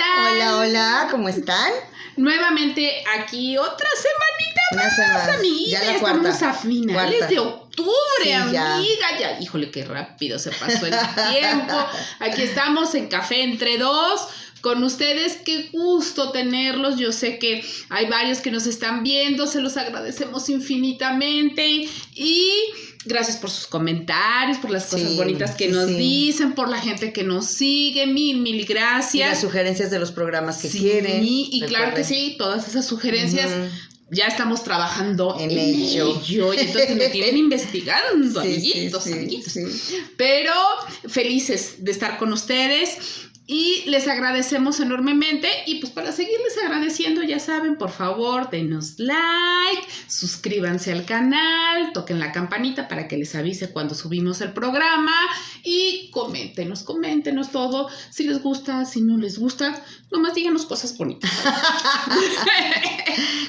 tal? Hola, hola, ¿cómo están? Nuevamente aquí otra semanita Una más, semana. amiguita. Ya la Estamos cuarta. a finales de octubre, Sí, ya. amiga. Ya, híjole, qué rápido se pasó el tiempo. Aquí estamos en Café Entre Dos. Con ustedes, qué gusto tenerlos. Yo sé que hay varios que nos están viendo, se los agradecemos infinitamente y gracias por sus comentarios, por las cosas bonitas que nos dicen, por la gente que nos sigue, mil gracias. Y las sugerencias de los programas que quieren. Y claro que sí, todas esas sugerencias. Ya estamos trabajando en ello. Y entonces me tienen investigando, amiguitos. Pero felices de estar con ustedes. Y les agradecemos enormemente. Y pues para seguirles agradeciendo, ya saben, por favor, denos like, suscríbanse al canal, toquen la campanita para que les avise cuando subimos el programa. Y coméntenos todo. Si les gusta, si no les gusta, nomás díganos cosas bonitas.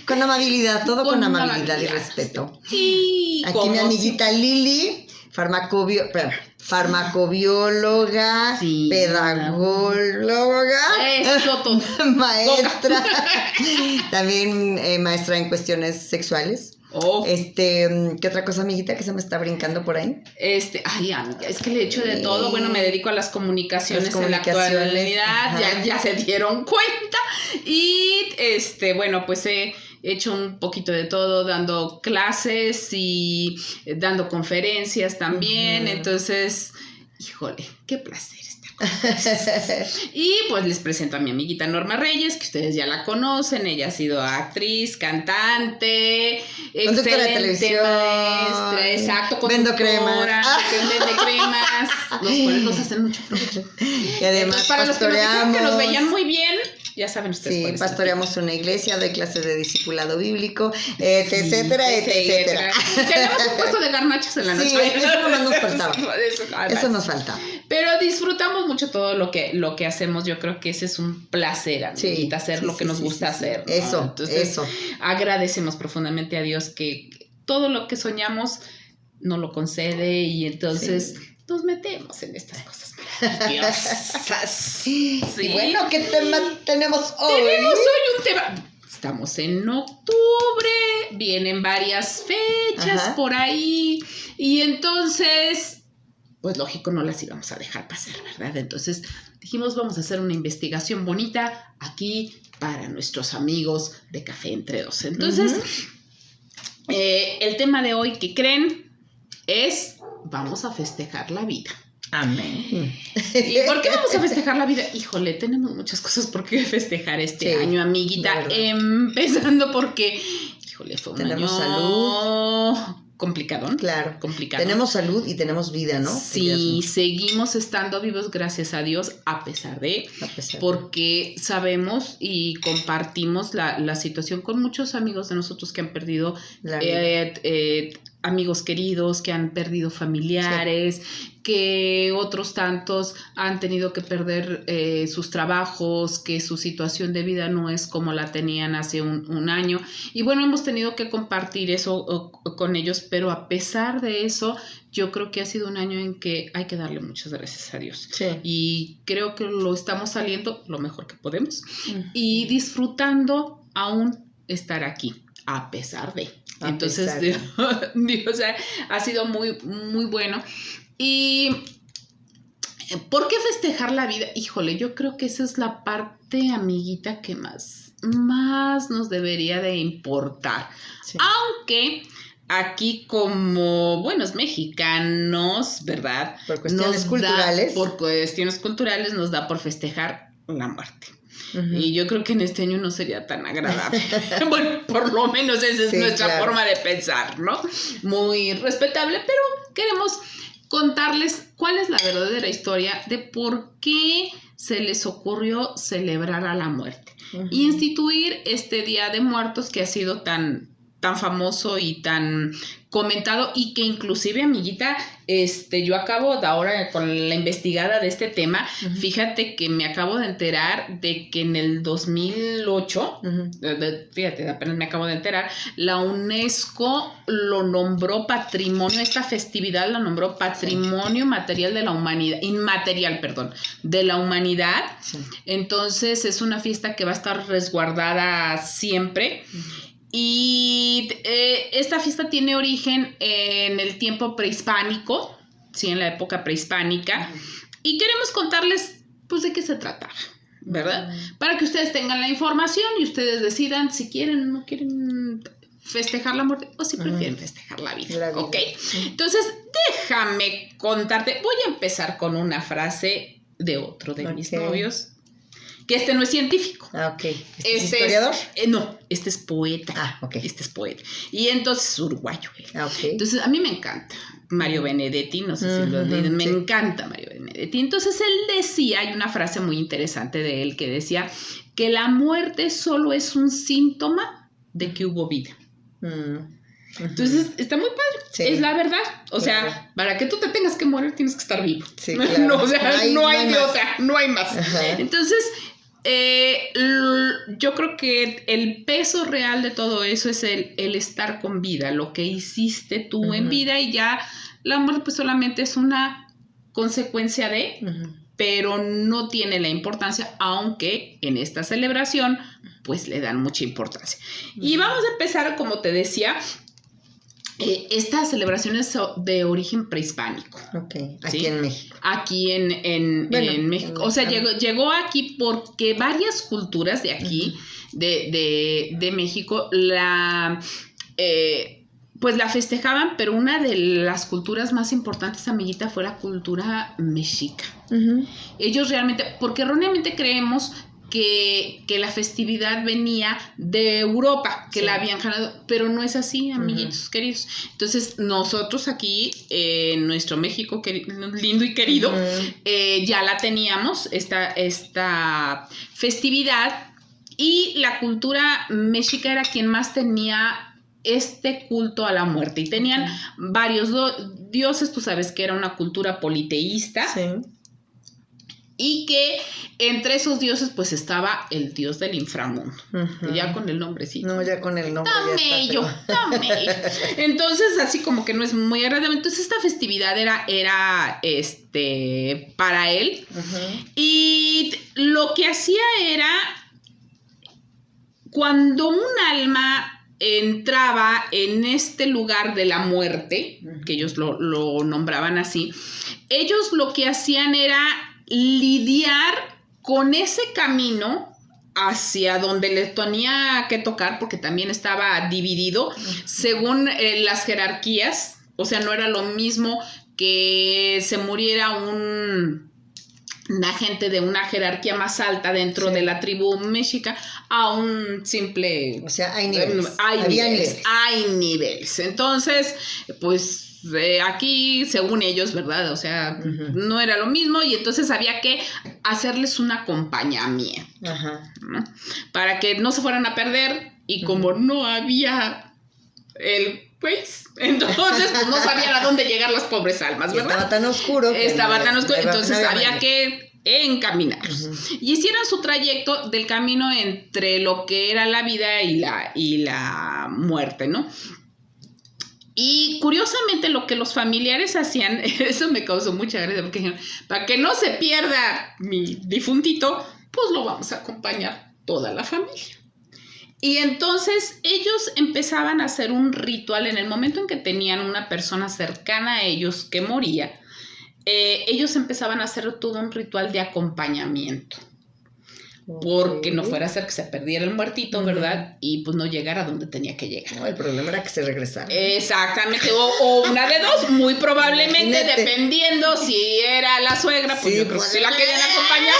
Con amabilidad, todo con amabilidad y respeto. Sí, aquí mi amiguita Lili, farmacobióloga, pedagóloga, eso todo. maestra, también maestra en cuestiones sexuales. ¿Qué otra cosa, amiguita, que se me está brincando por ahí? Ay, amiga, es que le echo de todo. Bueno, me dedico a las comunicaciones en la actualidad, ya se dieron cuenta. Y bueno, pues he hecho un poquito de todo, dando clases y dando conferencias también. Entonces, híjole, qué placer. Y pues les presento a mi amiguita Norma Reyes, que ustedes ya la conocen. Ella ha sido actriz, cantante, conductora de televisión, maestra, exacto, vendo cremas, vende cremas, los cuales nos hacen mucho provecho. Y además entonces, para los que nos dijeron que nos veían muy bien, ya saben ustedes. Sí, pastoreamos una iglesia, doy clases de discipulado bíblico, etcétera. Tenemos un puesto de garnachas en la noche. Sí, eso nomás nos faltaba. Eso nos falta. Pero disfrutamos mucho todo lo que hacemos. Yo creo que ese es un placer, amiguita, hacer lo que nos gusta hacer, ¿no? Entonces, agradecemos profundamente a Dios que todo lo que soñamos nos lo concede y entonces nos metemos en estas cosas maravillosas. Y bueno, ¿qué tema tenemos hoy? Tenemos hoy un tema. Estamos en octubre, vienen varias fechas por ahí y entonces, pues lógico, no las íbamos a dejar pasar, ¿verdad? Entonces dijimos, vamos a hacer una investigación bonita aquí para nuestros amigos de Café Entre Dos. Entonces, el tema de hoy, ¿qué creen? Es, vamos a festejar la vida. Amén. ¿Y por qué vamos a festejar la vida? Híjole, tenemos muchas cosas por qué festejar este año, amiguita. Empezando porque, híjole, fue un año salud. Complicado. Claro. Complicado. Tenemos salud y tenemos vida, ¿no? Sí, seguimos estando vivos, gracias a Dios, a pesar de, porque sabemos y compartimos la situación con muchos amigos de nosotros que han perdido amigos queridos, que han perdido familiares, que otros tantos han tenido que perder sus trabajos, que su situación de vida no es como la tenían hace un año. Y bueno, hemos tenido que compartir eso con ellos, pero a pesar de eso, yo creo que ha sido un año en que hay que darle muchas gracias a Dios. Y creo que lo estamos saliendo lo mejor que podemos y disfrutando aún estar aquí, a pesar de. Entonces, Dios, o sea, ha sido muy, muy bueno. ¿Y por qué festejar la vida? Híjole, yo creo que esa es la parte, amiguita, que más nos debería de importar. Aunque aquí como buenos mexicanos, ¿verdad? Por cuestiones culturales nos da por festejar la muerte. Y yo creo que en este año no sería tan agradable. Bueno, por lo menos esa es nuestra forma de pensar, ¿no? Muy respetable, pero queremos contarles cuál es la verdadera historia de por qué se les ocurrió celebrar a la muerte. Instituir este Día de Muertos que ha sido tan famoso y tan comentado y que inclusive, amiguita, yo acabo de ahora con la investigada de este tema, fíjate que me acabo de enterar de que en el 2008, fíjate, apenas me acabo de enterar, la UNESCO lo nombró patrimonio, esta festividad la nombró patrimonio material de la humanidad, inmaterial, perdón, de la humanidad. Sí. Entonces es una fiesta que va a estar resguardada siempre. Y esta fiesta tiene origen en el tiempo prehispánico, sí, en la época prehispánica, y queremos contarles, pues, de qué se trataba, ¿verdad? Para que ustedes tengan la información y ustedes decidan si quieren o no quieren festejar la muerte o si prefieren festejar la vida, ¿ok? Entonces, déjame contarte, voy a empezar con una frase de otro de mis novios, que no es científico. Ah, ok. ¿Este es historiador? No, este es poeta. Ah, ok. Este es poeta. Y entonces es uruguayo. Ah, ok. Entonces, a mí me encanta Mario Benedetti, no sé si lo has leído, me encanta Mario Benedetti. Entonces, él decía, hay una frase muy interesante de él que decía que la muerte solo es un síntoma de que hubo vida. Entonces, está muy padre. Sí. Es la verdad. O sea, para que tú te tengas que morir, tienes que estar vivo. Sí, claro. No, o sea, no hay de otra, no hay más. Entonces, yo creo que el peso real de todo eso es el estar con vida, lo que hiciste tú en vida, y ya la muerte pues solamente es una consecuencia de, pero no tiene la importancia, aunque en esta celebración pues le dan mucha importancia. Y vamos a empezar, como te decía, estas celebraciones son de origen prehispánico. Ok, aquí, ¿sí? En México. Aquí en México. O sea, llegó aquí porque varias culturas de aquí, de México, pues la festejaban, pero una de las culturas más importantes, amiguita, fue la cultura mexica. Ellos realmente, porque erróneamente creemos que la festividad venía de Europa, que la habían ganado, pero no es así, amiguitos queridos. Entonces, nosotros aquí, en nuestro México lindo y querido, ya la teníamos, esta festividad, y la cultura mexica era quien más tenía este culto a la muerte, y tenían varios dioses. Tú sabes que era una cultura politeísta. Sí. Y que entre esos dioses pues estaba el dios del inframundo. Ya con el nombrecito. No, ya con el nombre. Dame. Entonces, así como que no es muy agradable. Entonces, esta festividad era para él. Y lo que hacía era, cuando un alma entraba en este lugar de la muerte, que ellos lo nombraban así, ellos lo que hacían era lidiar con ese camino hacia donde le tenía que tocar, porque también estaba dividido según las jerarquías. O sea, no era lo mismo que se muriera una gente de una jerarquía más alta dentro de la tribu mexica a un simple... O sea, hay niveles. Hay niveles. Entonces, pues aquí, según ellos, ¿verdad? O sea, no era lo mismo, y entonces había que hacerles un acompañamiento, ¿no? Para que no se fueran a perder, y como no había pues, entonces pues no sabían a dónde llegar las pobres almas, ¿verdad? Estaba tan oscuro. Entonces había que encaminarlos. Y hicieran su trayecto del camino entre lo que era la vida y la muerte, ¿no? Y curiosamente lo que los familiares hacían, eso me causó mucha gracia, porque dijeron, para que no se pierda mi difuntito, pues lo vamos a acompañar toda la familia. Y entonces ellos empezaban a hacer un ritual en el momento en que tenían una persona cercana a ellos que moría. Ellos empezaban a hacer todo un ritual de acompañamiento. Porque no fuera a ser que se perdiera el muertito, ¿verdad? Y pues no llegara a donde tenía que llegar. No, el problema era que se regresara. Exactamente, o una de dos, muy probablemente, dependiendo si era la suegra, pues sí, yo creo que sí la querían acompañar.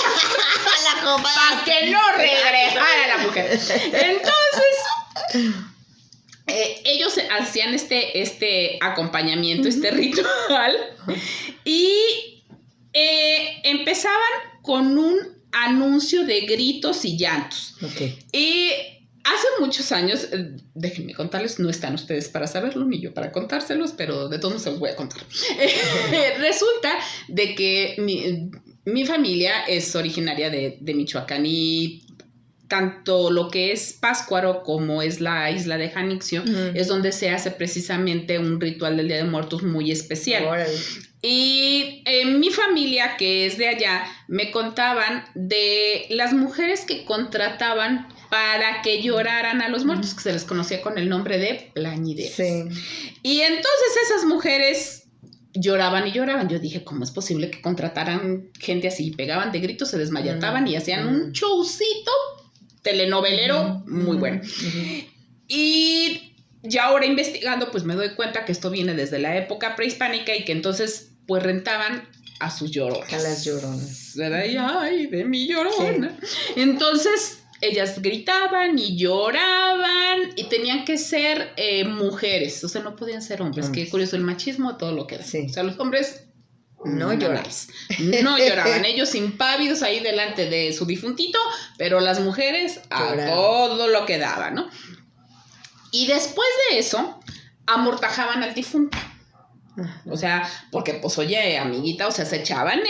Para que no regresara la mujer. Entonces, ellos hacían este acompañamiento, este ritual, y empezaban con un anuncio de gritos y llantos. Y Hace muchos años, déjenme contarles, no están ustedes para saberlo, ni yo para contárselos, pero de todos modos se los voy a contar. Resulta de que mi familia es originaria de Michoacán y tanto lo que es Pátzcuaro como es la isla de Janixio, es donde se hace precisamente un ritual del Día de Muertos muy especial. Y mi familia, que es de allá, me contaban de las mujeres que contrataban para que lloraran a los muertos, que se les conocía con el nombre de plañideras. Sí. Y entonces esas mujeres lloraban y lloraban. Yo dije, ¿cómo es posible que contrataran gente así? Pegaban de gritos, se desmayataban y hacían un showcito telenovelero muy bueno. Y ya ahora investigando, pues me doy cuenta que esto viene desde la época prehispánica y que entonces pues rentaban a sus lloronas. A las lloronas. ¿Verdad? Y, ay, de mi llorona. Sí. Entonces ellas gritaban y lloraban y tenían que ser mujeres, o sea, no podían ser hombres. Qué curioso, el machismo, todo lo que da. Sí. O sea, los hombres no lloraban. No lloraban, ellos impávidos ahí delante de su difuntito, pero las mujeres a todo lo que daban, ¿no? Y después de eso, amortajaban al difunto. O sea, porque pues oye, amiguita, o sea, se echaban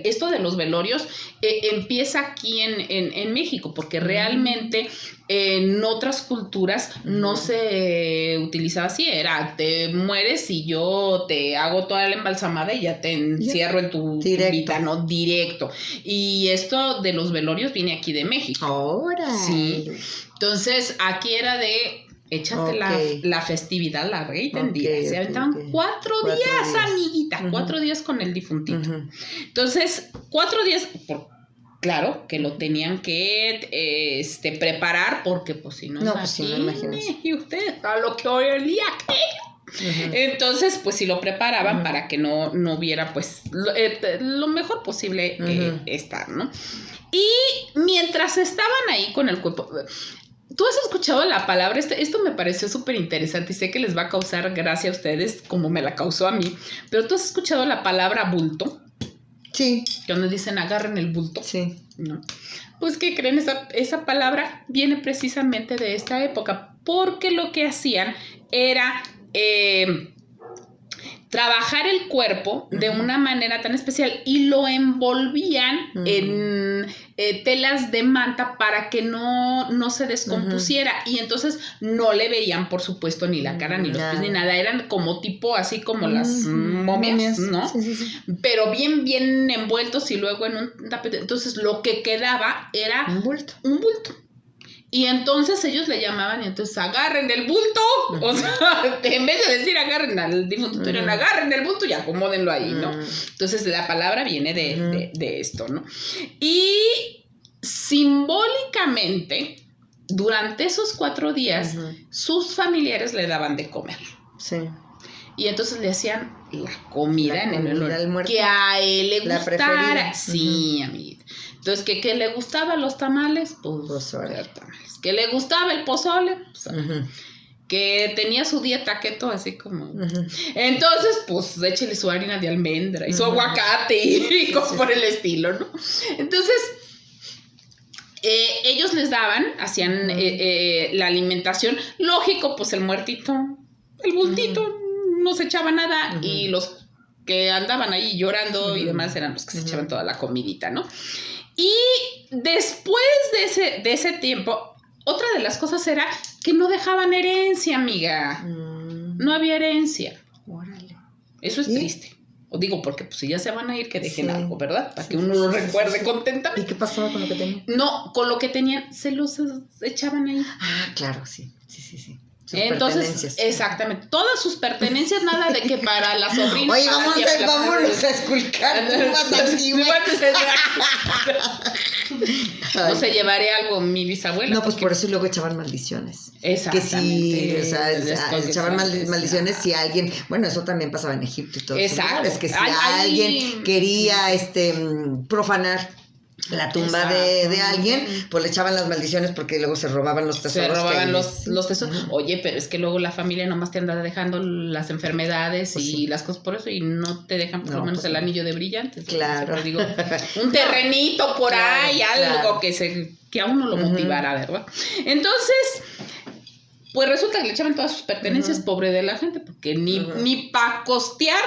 esto de los velorios, empieza aquí en México, porque realmente en otras culturas no se utilizaba así, era te mueres y yo te hago toda la embalsamada y ya te encierro en tu vida, ¿no? Directo. Y esto de los velorios viene aquí de México. Ahora. Sí. Entonces, aquí era de échate la festividad larga y tendida. Se aventaban 4 días, amiguita, 4 días con el difuntito. Entonces, 4 días, claro, que lo tenían que preparar, porque pues si no, imagínense. Y ustedes, a lo que hoy el día entonces, pues si lo preparaban para que no hubiera, pues, lo mejor posible estar, ¿no? Y mientras estaban ahí con el cuerpo... ¿Tú has escuchado la palabra? Esto me pareció súper interesante y sé que les va a causar gracia a ustedes como me la causó a mí. Pero ¿tú has escuchado la palabra bulto? Sí. Cuando dicen agarren el bulto. Sí. ¿No? Pues, ¿qué creen? Esa palabra viene precisamente de esta época. Porque lo que hacían era... trabajar el cuerpo de una manera tan especial y lo envolvían en telas de manta para que no se descompusiera y entonces no le veían, por supuesto, ni la cara, ni los pies, ni nada. Eran como tipo, así como las momias, ¿no? Sí. Pero bien envueltos y luego en un tapete. Entonces lo que quedaba era un bulto. Y entonces ellos le llamaban y entonces agarren el bulto, o sea, en vez de decir agarren al difunto, eran agarren el bulto y acomódenlo ahí, ¿no? Entonces la palabra viene de esto, ¿no? Y simbólicamente, durante esos 4 días, sus familiares le daban de comer. Sí. Y entonces le hacían la comida en el honor que a él le gustara. Sí, amiguita. Entonces, ¿qué le gustaban los tamales? Pues tamales. ¿Que le gustaba el pozole? Pues, que tenía su dieta keto, así como... Entonces, pues, échele su harina de almendra y su aguacate y cosas por el estilo, ¿no? Entonces, ellos les daban, hacían la alimentación. Lógico, pues, el muertito, el bultito, no se echaba nada y los que andaban ahí llorando y demás eran los que se echaban toda la comidita, ¿no? Y después de ese tiempo, otra de las cosas era que no dejaban herencia, amiga. No había herencia. Órale. Eso es triste. O digo, porque pues si ya se van a ir, que dejen algo, ¿verdad? Para que uno lo recuerde contentamente. ¿Y qué pasaba con lo que tenían? No, con lo que tenían, se los echaban ahí. Ah, claro, sí. Entonces, exactamente, todas sus pertenencias, nada de que para la sobrina. Oye, vámonos a esculcar no se llevaré algo mi bisabuela. No, pues por eso luego echaban maldiciones. Exactamente. Que sí, o sea, echaban maldiciones si alguien, bueno, eso también pasaba en Egipto y todo. Exacto. Es que si alguien quería profanar la tumba de alguien, pues le echaban las maldiciones porque luego se robaban los tesoros. Se robaban los tesoros. Oye, pero es que luego la familia nomás te anda dejando las enfermedades pues y las cosas por eso y no te dejan por lo menos el anillo de brillantes. Claro. Digo, un terrenito por ahí, algo que a uno lo motivara, ¿verdad? Entonces, pues resulta que le echaban todas sus pertenencias, pobre de la gente, porque ni para costear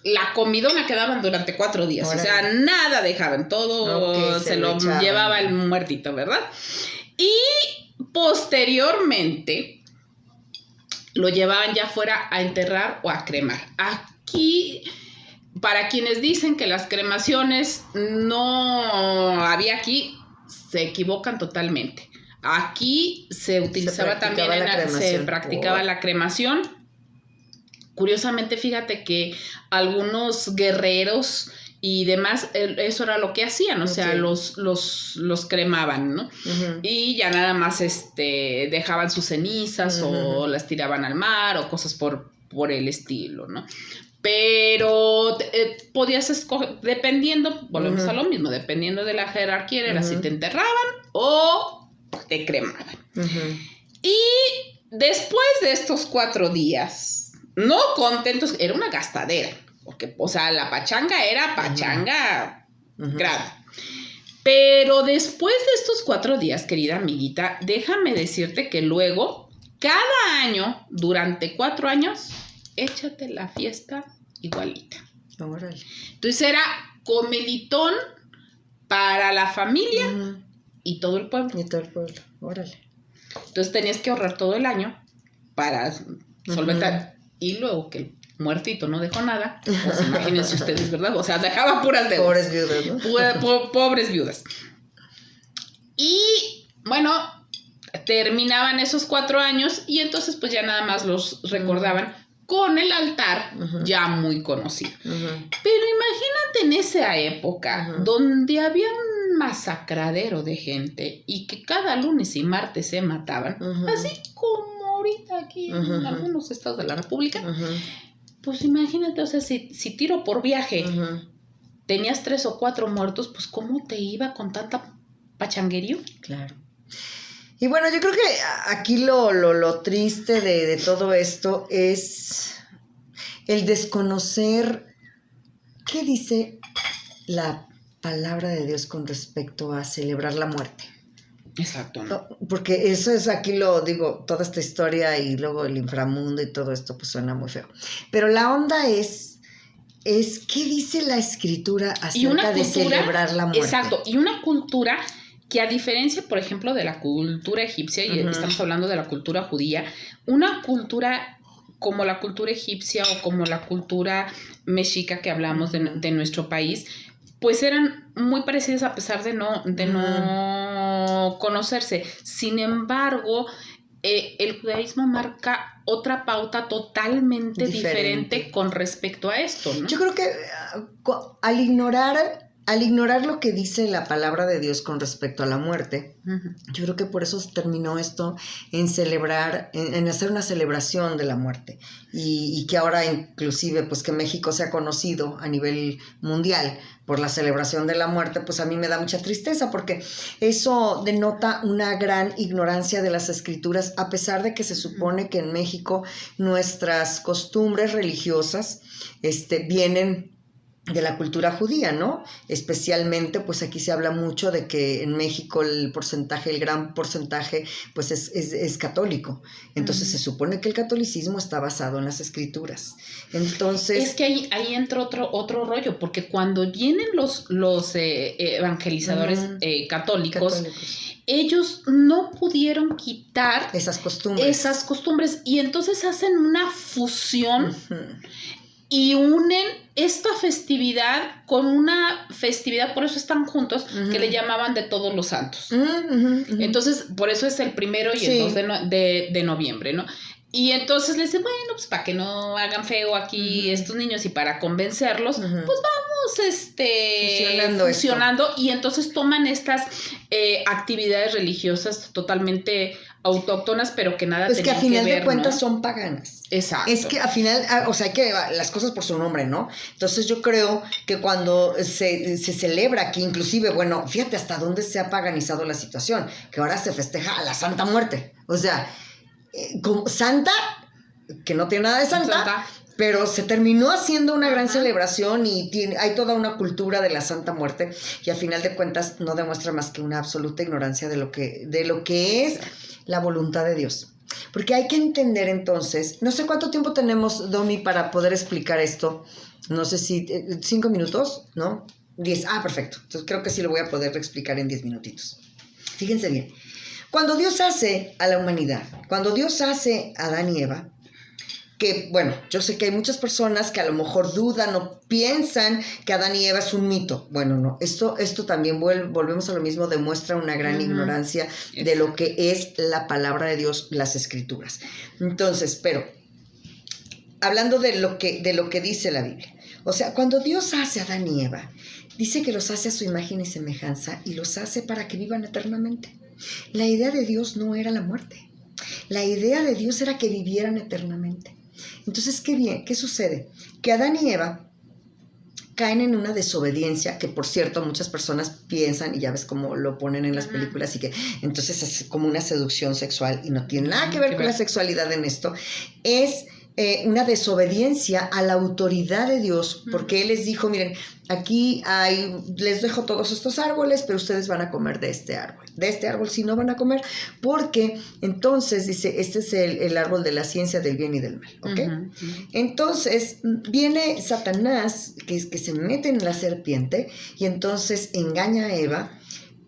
la comidona que daban durante 4 días. Órale. O sea, nada dejaban, todo se lo llevaba el muertito, ¿verdad? Y posteriormente lo llevaban ya fuera a enterrar o a cremar. Aquí, para quienes dicen que las cremaciones no había aquí, se equivocan totalmente. Aquí se utilizaba también, se practicaba la cremación. Curiosamente, fíjate que algunos guerreros y demás, eso era lo que hacían, o sea, los cremaban, ¿no? Y ya nada más dejaban sus cenizas o las tiraban al mar o cosas por el estilo, ¿no? Pero podías escoger, dependiendo, volvemos a lo mismo, dependiendo de la jerarquía, era si te enterraban o te cremaban. Y después de estos 4 días, no contentos, era una gastadera, porque, o sea, la pachanga era pachanga grande. Pero después de estos 4 días, querida amiguita, déjame decirte que luego, cada año, durante 4 años, échate la fiesta igualita. Órale. Entonces era comelitón para la familia y todo el pueblo. Órale. Entonces tenías que ahorrar todo el año para solventar. Y luego que el muertito no dejó nada, pues imagínense ustedes, ¿verdad? O sea, dejaba puras deudas. Pobres viudas, ¿no? Pobres viudas. Y bueno, terminaban esos 4 años y entonces pues ya nada más los recordaban con el altar ya muy conocido. Pero imagínate en esa época donde había un masacradero de gente y que cada lunes y martes se mataban, así como ahorita aquí en algunos estados de la República, pues imagínate, o sea, si tiro por viaje tenías 3 o 4 muertos, pues ¿cómo te iba con tanta pachanguería? Claro. Y bueno, yo creo que aquí lo triste de todo esto es el desconocer qué dice la palabra de Dios con respecto a celebrar la muerte. Exacto. ¿No? Porque eso es, aquí lo digo, toda esta historia y luego el inframundo y todo esto pues suena muy feo. Pero la onda es qué dice la Escritura acerca de celebrar la muerte. Exacto, y una cultura que a diferencia, por ejemplo, de la cultura egipcia, y estamos hablando de la cultura judía, una cultura como la cultura egipcia o como la cultura mexica que hablamos de nuestro país, pues eran muy parecidas a pesar de no conocerse. Sin embargo, el judaísmo marca otra pauta totalmente diferente con respecto a esto, ¿no? Yo creo que al ignorar lo que dice la palabra de Dios con respecto a la muerte, yo creo que por eso terminó esto en celebrar, en hacer una celebración de la muerte. Y que ahora inclusive, pues que México sea conocido a nivel mundial por la celebración de la muerte, pues a mí me da mucha tristeza porque eso denota una gran ignorancia de las Escrituras, a pesar de que se supone que en México nuestras costumbres religiosas vienen de la cultura judía, ¿no? Especialmente, pues aquí se habla mucho de que en México el gran porcentaje, pues es católico. Entonces se supone que el catolicismo está basado en las Escrituras. Entonces... Es que ahí entra otro rollo, porque cuando vienen los evangelizadores católicos, ellos no pudieron quitar esas costumbres. Y entonces hacen una fusión y unen esta festividad con una festividad, por eso están juntos, que le llamaban de todos los santos. Entonces, por eso es el 1 y el 2 de noviembre, ¿no? Y entonces les dicen, bueno, pues para que no hagan feo aquí estos niños y para convencerlos, pues vamos fusionando y entonces toman estas actividades religiosas totalmente autóctonas, pero que nada pues tenían que a final ver, de cuentas, ¿no? son paganas. Exacto. Es que a final, o sea, hay que las cosas por su nombre, ¿no? Entonces yo creo que cuando se celebra aquí, inclusive, bueno, fíjate hasta dónde se ha paganizado la situación, que ahora se festeja a la Santa Muerte. O sea, como Santa, que no tiene nada de Santa. Pero se terminó haciendo una gran celebración y hay toda una cultura de la Santa Muerte, y a final de cuentas no demuestra más que una absoluta ignorancia de lo que es la voluntad de Dios. Porque hay que entender entonces, no sé cuánto tiempo tenemos, Domi, para poder explicar esto. No sé si 5 minutos, ¿no? 10. Perfecto. Entonces creo que sí lo voy a poder explicar en 10 minutitos. Fíjense bien. Cuando Dios hace a la humanidad, cuando Dios hace a Adán y Eva, que, bueno, yo sé que hay muchas personas que a lo mejor dudan o piensan que Adán y Eva es un mito. Bueno, no, esto también volvemos a lo mismo, demuestra una gran ignorancia de lo que es la palabra de Dios, las escrituras. Entonces, pero, hablando de lo que dice la Biblia, o sea, cuando Dios hace a Adán y Eva, dice que los hace a su imagen y semejanza y los hace para que vivan eternamente. La idea de Dios no era la muerte. La idea de Dios era que vivieran eternamente. Entonces, ¿qué sucede? Que Adán y Eva caen en una desobediencia, que por cierto muchas personas piensan, y ya ves cómo lo ponen en las películas, y que entonces es como una seducción sexual, y no tiene nada que ver con la sexualidad en esto. Es una desobediencia a la autoridad de Dios, porque Él les dijo, miren, aquí les dejo todos estos árboles, pero ustedes van a comer de este árbol sí no van a comer, porque entonces dice, este es el árbol de la ciencia del bien y del mal, ¿ok? Entonces viene Satanás, que se mete en la serpiente, y entonces engaña a Eva,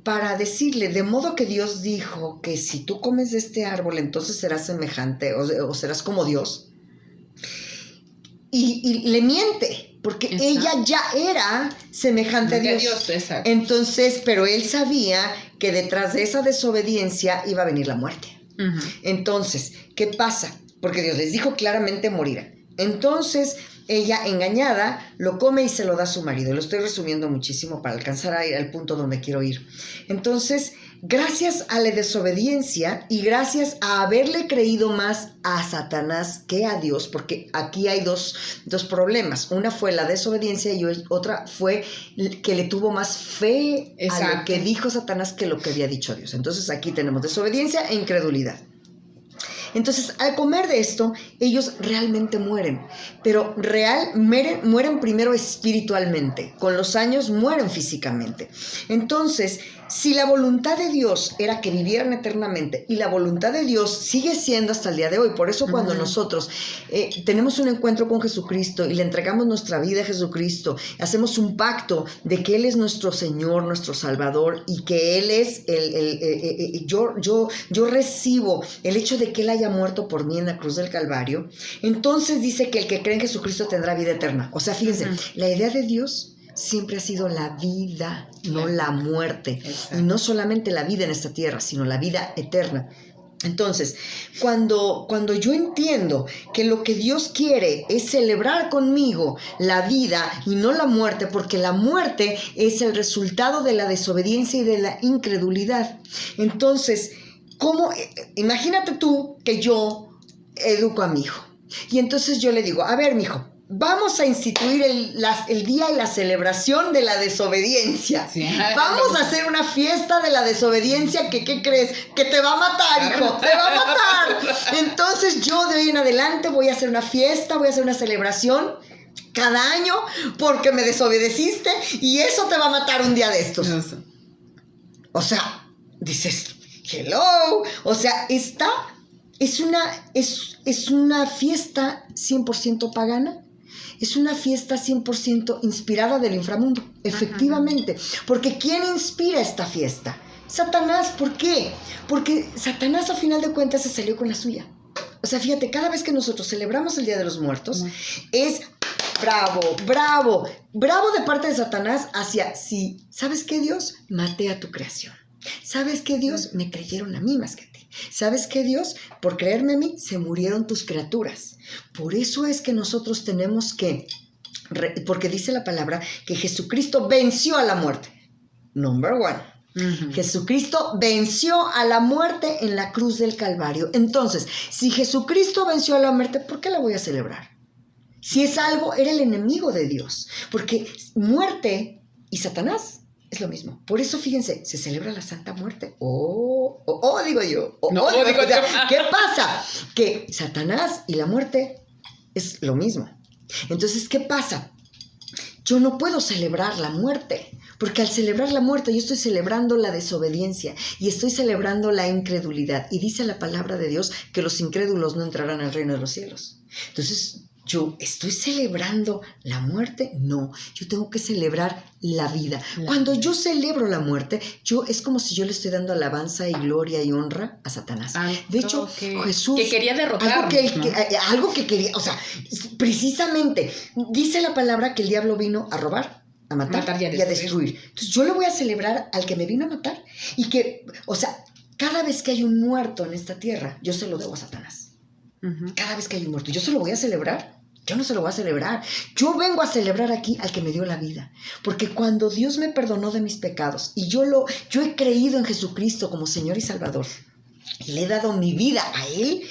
para decirle, de modo que Dios dijo que si tú comes de este árbol, entonces serás semejante, o serás como Dios. Y le miente, porque ella ya era semejante a Dios. Entonces, pero él sabía que detrás de esa desobediencia iba a venir la muerte. Entonces, ¿qué pasa? Porque Dios les dijo claramente morirán. Entonces, ella, engañada, lo come y se lo da a su marido. Lo estoy resumiendo muchísimo para alcanzar al punto donde quiero ir. Entonces, gracias a la desobediencia y gracias a haberle creído más a Satanás que a Dios, porque aquí hay dos problemas. Una fue la desobediencia y otra fue que le tuvo más fe a lo que dijo Satanás que lo que había dicho Dios. Entonces, aquí tenemos desobediencia e incredulidad. Entonces, al comer de esto, ellos realmente mueren, pero mueren primero espiritualmente, con los años mueren físicamente. Entonces, si la voluntad de Dios era que vivieran eternamente, y la voluntad de Dios sigue siendo hasta el día de hoy, por eso cuando nosotros tenemos un encuentro con Jesucristo y le entregamos nuestra vida a Jesucristo, hacemos un pacto de que Él es nuestro Señor, nuestro Salvador, y que Él es yo recibo el hecho de que Él haya muerto por mí en la cruz del Calvario. Entonces dice que el que cree en Jesucristo tendrá vida eterna. O sea, fíjense, la idea de Dios siempre ha sido la vida, no la muerte. Y no solamente la vida en esta tierra, sino la vida eterna. Entonces, cuando yo entiendo que lo que Dios quiere es celebrar conmigo la vida y no la muerte, porque la muerte es el resultado de la desobediencia y de la incredulidad. Entonces, imagínate tú que yo educo a mi hijo. Y entonces yo le digo, a ver, mijo, vamos a instituir el día y la celebración de la desobediencia. Sí. Vamos a hacer una fiesta de la desobediencia que, ¿qué crees? Que te va a matar, hijo, te va a matar. Entonces yo de hoy en adelante voy a hacer una fiesta, voy a hacer una celebración cada año porque me desobedeciste y eso te va a matar un día de estos. O sea, dices, hello. O sea, es una fiesta 100% pagana. Es una fiesta 100% inspirada del inframundo, efectivamente. Porque ¿quién inspira esta fiesta? Satanás. ¿Por qué? Porque Satanás, a final de cuentas, se salió con la suya. O sea, fíjate, cada vez que nosotros celebramos el Día de los Muertos, es bravo, bravo, bravo de parte de Satanás hacia, sí, ¿sabes qué, Dios? Maté a tu creación. ¿Sabes qué, Dios? Me creyeron a mí más que a ti. ¿Sabes qué, Dios? Por creerme a mí, se murieron tus criaturas. Por eso es que nosotros tenemos que, porque dice la palabra que Jesucristo venció a la muerte. Number one. Jesucristo venció a la muerte en la cruz del Calvario. Entonces, si Jesucristo venció a la muerte, ¿por qué la voy a celebrar? Si es algo, era el enemigo de Dios. Porque muerte y Satanás es lo mismo. Por eso, fíjense, se celebra la Santa Muerte. Digo yo. ¿Qué pasa? Que Satanás y la muerte es lo mismo. Entonces, ¿qué pasa? Yo no puedo celebrar la muerte, porque al celebrar la muerte yo estoy celebrando la desobediencia y estoy celebrando la incredulidad. Y dice la palabra de Dios que los incrédulos no entrarán al reino de los cielos. Entonces, ¿yo estoy celebrando la muerte? No, yo tengo que celebrar la vida. Cuando yo celebro la muerte, es como si yo le estoy dando alabanza y gloria y honra a Satanás. De hecho, Jesús... Que quería derrotar. Algo que quería, o sea, precisamente, dice la palabra que el diablo vino a robar, a matar y a destruir. Entonces yo le voy a celebrar al que me vino a matar y que, o sea, cada vez que hay un muerto en esta tierra, yo se lo debo a Satanás. Cada vez que hay un muerto, yo se lo voy a celebrar. Yo no se lo voy a celebrar. Yo vengo a celebrar aquí al que me dio la vida. Porque cuando Dios me perdonó de mis pecados y yo he creído en Jesucristo como Señor y Salvador y le he dado mi vida a Él,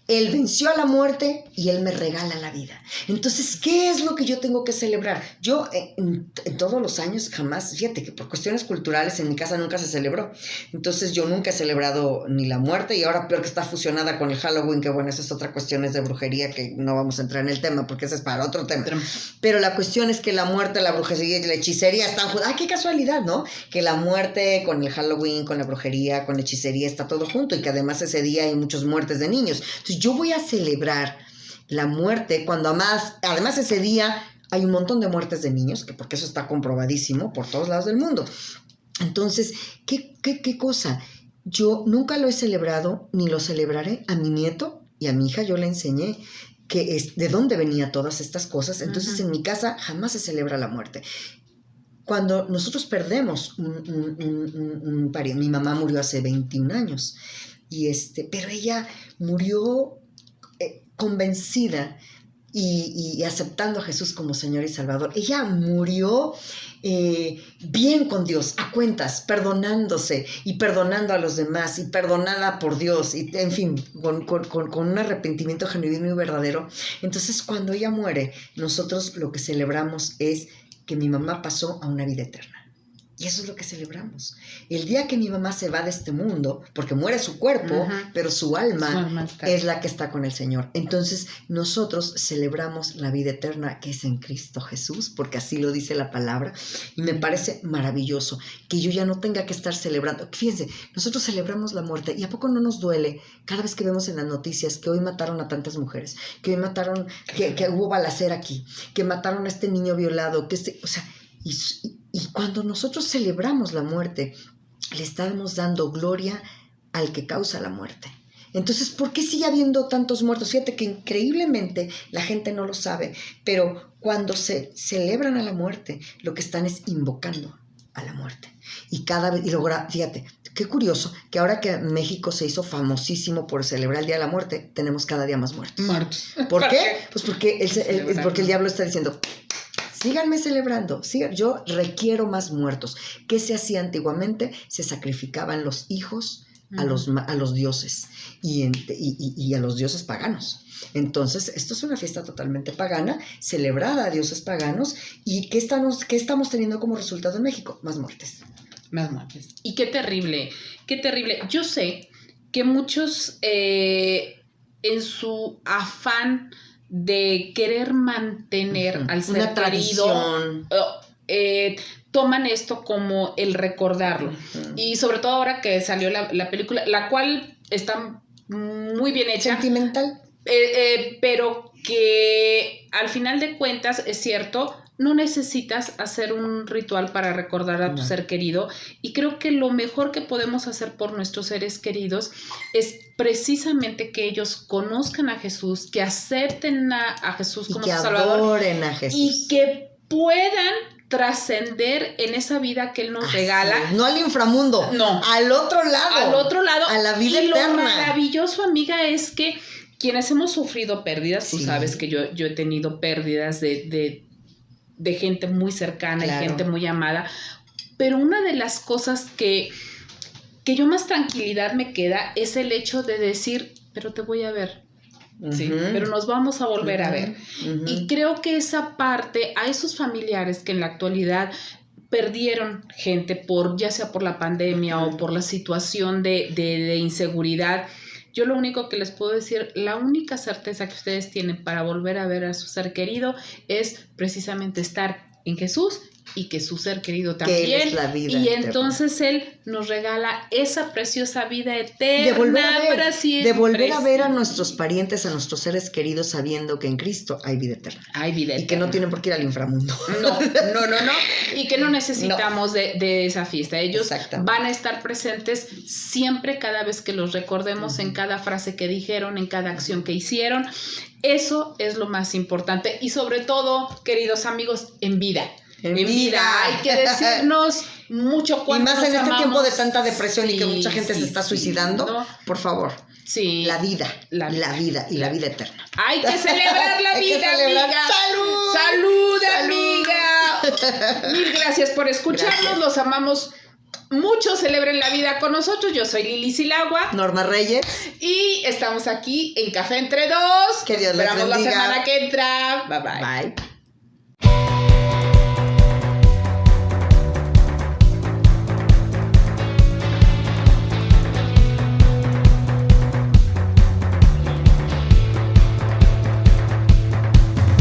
Él venció a la muerte y Él me regala la vida. Entonces, ¿qué es lo que yo tengo que celebrar? Yo en todos los años jamás, fíjate que por cuestiones culturales en mi casa nunca se celebró. Entonces yo nunca he celebrado ni la muerte y ahora peor que está fusionada con el Halloween, que bueno, esa es otra cuestión, es de brujería que no vamos a entrar en el tema porque ese es para otro tema. Pero la cuestión es que la muerte, la brujería y la hechicería están juntos. ¡Ay, qué casualidad!, ¿no? Que la muerte con el Halloween, con la brujería, con la hechicería está todo junto y que además ese día hay muchas muertes de niños. Entonces yo voy a celebrar la muerte cuando además ese día hay un montón de muertes de niños, que porque eso está comprobadísimo por todos lados del mundo. Entonces, ¿qué cosa? Yo nunca lo he celebrado ni lo celebraré. A mi nieto y a mi hija yo le enseñé de dónde venían todas estas cosas. Entonces en mi casa jamás se celebra la muerte. Cuando nosotros perdemos un pariente, mi mamá murió hace 21 años, pero ella murió convencida y aceptando a Jesús como Señor y Salvador. Ella murió bien con Dios, a cuentas, perdonándose y perdonando a los demás y perdonada por Dios, y en fin, con un arrepentimiento genuino y verdadero. Entonces, cuando ella muere, nosotros lo que celebramos es que mi mamá pasó a una vida eterna. Y eso es lo que celebramos. El día que mi mamá se va de este mundo, porque muere su cuerpo, pero su alma es la que está con el Señor. Entonces, nosotros celebramos la vida eterna que es en Cristo Jesús, porque así lo dice la palabra. Y me parece maravilloso que yo ya no tenga que estar celebrando. Fíjense, nosotros celebramos la muerte. ¿Y a poco no nos duele cada vez que vemos en las noticias que hoy mataron a tantas mujeres? Que hoy mataron, que hubo balacera aquí, que mataron a este niño violado, o sea... Y cuando nosotros celebramos la muerte, le estamos dando gloria al que causa la muerte. Entonces, ¿por qué sigue habiendo tantos muertos? Fíjate que increíblemente la gente no lo sabe, pero cuando se celebran a la muerte, lo que están es invocando a la muerte. Y cada vez, fíjate, qué curioso que ahora que México se hizo famosísimo por celebrar el Día de la Muerte, tenemos cada día más muertos. ¿Por qué? Pues porque el diablo está diciendo... Síganme celebrando, yo requiero más muertos. ¿Qué se hacía antiguamente? Se sacrificaban los hijos a los dioses y a los dioses paganos. Entonces, esto es una fiesta totalmente pagana, celebrada a dioses paganos. ¿Y qué estamos teniendo como resultado en México? Más muertes. Más muertes. Y qué terrible, qué terrible. Yo sé que muchos en su afán de querer mantener al ser una tradición, toman esto como el recordarlo. Y sobre todo ahora que salió la película, la cual está muy bien hecha. Sentimental. Pero que al final de cuentas, es cierto, no necesitas hacer un ritual para recordar a tu ser querido, y creo que lo mejor que podemos hacer por nuestros seres queridos es precisamente que ellos conozcan a Jesús, que acepten a Jesús como su Salvador, adoren a Jesús, y que puedan trascender en esa vida que Él nos regala. No al inframundo, no, al otro lado, a la vida eterna. Lo maravilloso, amiga, es que quienes hemos sufrido pérdidas, tú sabes que yo he tenido pérdidas de gente muy cercana, claro, y gente muy amada, pero una de las cosas que yo más tranquilidad me queda es el hecho de decir, pero te voy a ver. Sí, pero nos vamos a volver a ver. Y creo que esa parte, a esos familiares que en la actualidad perdieron gente ya sea por la pandemia o por la situación de inseguridad, yo lo único que les puedo decir, la única certeza que ustedes tienen para volver a ver a su ser querido es precisamente estar en Jesús y que su ser querido también. Que Él es la vida y eterna. Entonces Él nos regala esa preciosa vida eterna. De volver a ver a nuestros parientes, a nuestros seres queridos, sabiendo que en Cristo hay vida eterna. Hay vida eterna. Y que no tienen por qué ir al inframundo. No. Y que no necesitamos de esa fiesta. Ellos van a estar presentes siempre, cada vez que los recordemos, en cada frase que dijeron, en cada acción que hicieron. Eso es lo más importante. Y sobre todo, queridos amigos, en vida. En vida. Hay que decirnos mucho cuánto nos amamos. Y más en este tiempo de tanta depresión y que mucha gente se está suicidando. ¿No? Por favor. Sí. La vida y la vida eterna. Hay que celebrar la vida, amiga. ¡Salud! ¡Salud, amiga! Mil gracias por escucharnos. Gracias. Los amamos mucho. Celebren la vida con nosotros. Yo soy Lili Silagua. Norma Reyes. Y estamos aquí en Café Entre Dos. Que Dios les bendiga. Esperamos la semana que entra. Bye.